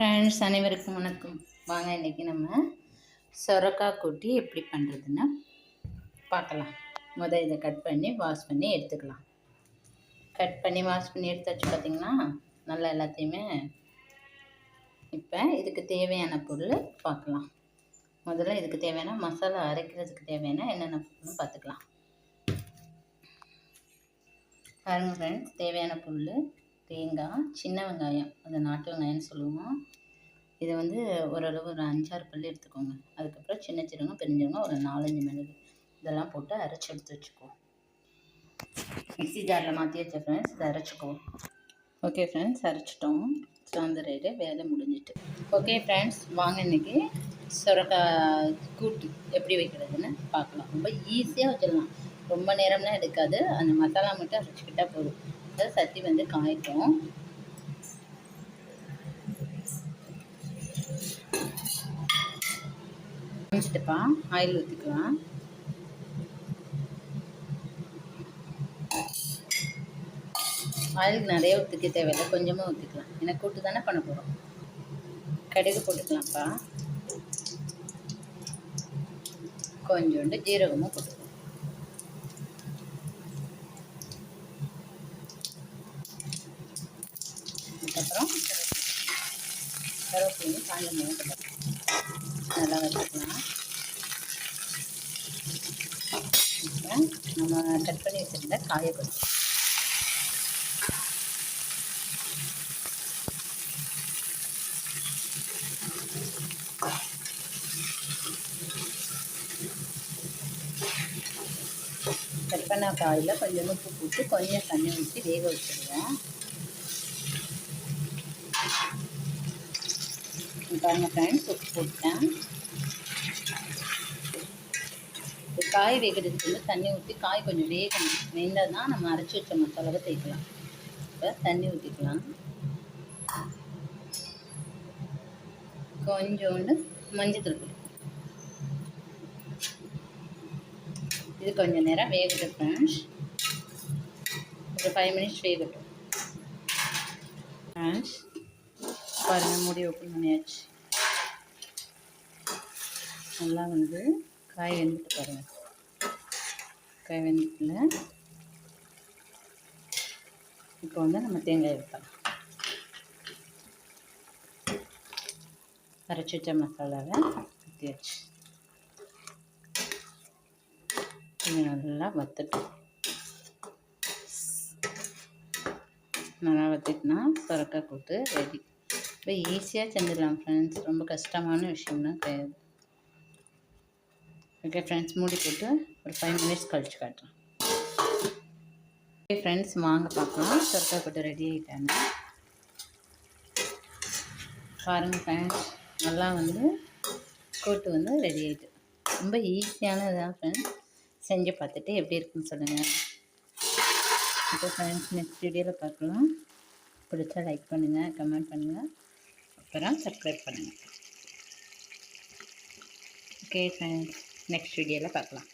Friends அனைவருக்கும் வணக்கம். வாங்க இன்றைக்கி நம்ம சொரக்காய் கூட்டி எப்படி பண்ணுறதுன்னு பார்க்கலாம். இதை கட் பண்ணி வாஷ் பண்ணி எடுத்துக்கலாம். கட் பண்ணி வாஷ் பண்ணி எடுத்தாச்சு. பார்த்திங்கன்னா நல்லா எல்லாத்தையுமே. இப்போ இதுக்கு தேவையான பொருள் பார்க்கலாம். முதல்ல இதுக்கு தேவையான மசாலா அரைக்கிறதுக்கு தேவையான என்னென்ன பொருள்னு பார்த்துக்கலாம். பாருங்கள் ஃப்ரெண்ட்ஸ், தேவையான பொருள் தேங்காய், சின்ன வெங்காயம், அதை நாட்டு வெங்காயம்னு சொல்லுவோம். இதை ஓரளவு ஒரு 5-6 பல் எடுத்துக்கோங்க. அதுக்கப்புறம் சின்ன சீரகம், பெருஞ்சீரகம், ஒரு 4-5 மிளகு இதெல்லாம் போட்டு அரைச்சி எடுத்து வச்சுக்குவோம். மிக்ஸி ஜாரில் மாற்றி வச்ச ஃப்ரெண்ட்ஸ் இதை அரைச்சிக்குவோம். Okay friends, அரைச்சிட்டோம். சாயந்தரம் வேலை முடிஞ்சிட்டு. ஓகே ஃப்ரெண்ட்ஸ், வாங்க இன்றைக்கி சொரக்காய் கூட்டு எப்படி வைக்கிறதுன்னு பார்க்கலாம். ரொம்ப ஈஸியாக வச்சிடலாம். ரொம்ப நேரம்லாம் எடுக்காது. அந்த மசாலா மட்டும் அரைச்சிக்கிட்டால் போதும். அதை சட்டி காயிட்டோம். காமிச்சிட்டுப்பா ஆயில் ஊற்றிக்கலாம். ஆயில் நிறைய ஊற்றிக்க தேவையில்லை, கொஞ்சமாக ஊற்றிக்கலாம். ஏன்னா கூட்டு தானே பண்ண போகிறோம். கடுகு போட்டுக்கலாம்ப்பா. கொஞ்சோண்டு ஜீரகமும் போட்டுக்கலாம். அதுக்கப்புறம் கருவேப்பிலையும் காஞ்ச மிளகாய் போட்டுக்கலாம். நல்லா வச்சுக்கலாம். இப்போ நம்ம கட் பண்ணி வச்சுருந்த காயை கொஞ்சம் கட் பண்ண காயில் கொஞ்சம் உப்பு போட்டு கொஞ்சம் தண்ணி ஊற்றி வேக வச்சுடுவோம். பாருங்கள் ஃப்ரெண்ட்ஸ், உப்பு போட்டேன். காய் வேகிறதுக்கு தண்ணி ஊற்றி காய் கொஞ்சம் வேகணும். வெந்தால் தான் நம்ம அரைச்சி வச்ச மசாலாவை தேய்க்கலாம். இப்போ தண்ணி ஊற்றிக்கலாம். கொஞ்சோண்டு மஞ்சள். இது கொஞ்சம் நேரம் வேகட்டும் ஃப்ரெண்ட்ஸ். ஒரு 5 மினிட்ஸ் வேகட்டும் ஃப்ரெண்ட்ஸ். பாருங்கள், மூடி ஓப்பன் பண்ணியாச்சு. நல்லா காய் வெந்துட்டு பாருங்கள். காய் வெந்துட்டுல இப்போ நம்ம தேங்காய் ஊற்றலாம். அரைச்சி வச்ச மசாலாவை ஊற்றியாச்சு. இது நல்லா வத்தட்டும். நல்லா வத்திட்டுனா சொரக்காய் கூட்டு ரெடி. இப்போ ஈஸியாக செஞ்சிடலாம் ஃப்ரெண்ட்ஸ். ரொம்ப கஷ்டமான விஷயம்லாம் கிடையாது. ஓகே ஃப்ரெண்ட்ஸ், மூடி போட்டு ஒரு 5 மினிட்ஸ் கழிச்சு காட்டுறேன். ஓகே ஃப்ரெண்ட்ஸ், வாங்க பார்க்கலாம். சொரக்காய் கூட்டு ரெடி ஆகிட்டாங்க. பாருங்கள் ஃப்ரெண்ட்ஸ், நல்லா கூட்டு ரெடி ஆகிட்டு. ரொம்ப ஈஸியானது தான் ஃப்ரெண்ட்ஸ். செஞ்சு பார்த்துட்டு எப்படி இருக்குன்னு சொல்லுங்கள். ஓகே ஃப்ரெண்ட்ஸ், நெக்ஸ்ட் வீடியோவில் பார்க்கலாம். பிடிச்சா லைக் பண்ணுங்கள், கமெண்ட் பண்ணுங்கள், அப்புறம் சப்ஸ்கிரைப் பண்ணுங்கள். ஓகே ஃப்ரெண்ட்ஸ், நெக்ஸ்ட் வீடியோவில் பார்க்கலாம்.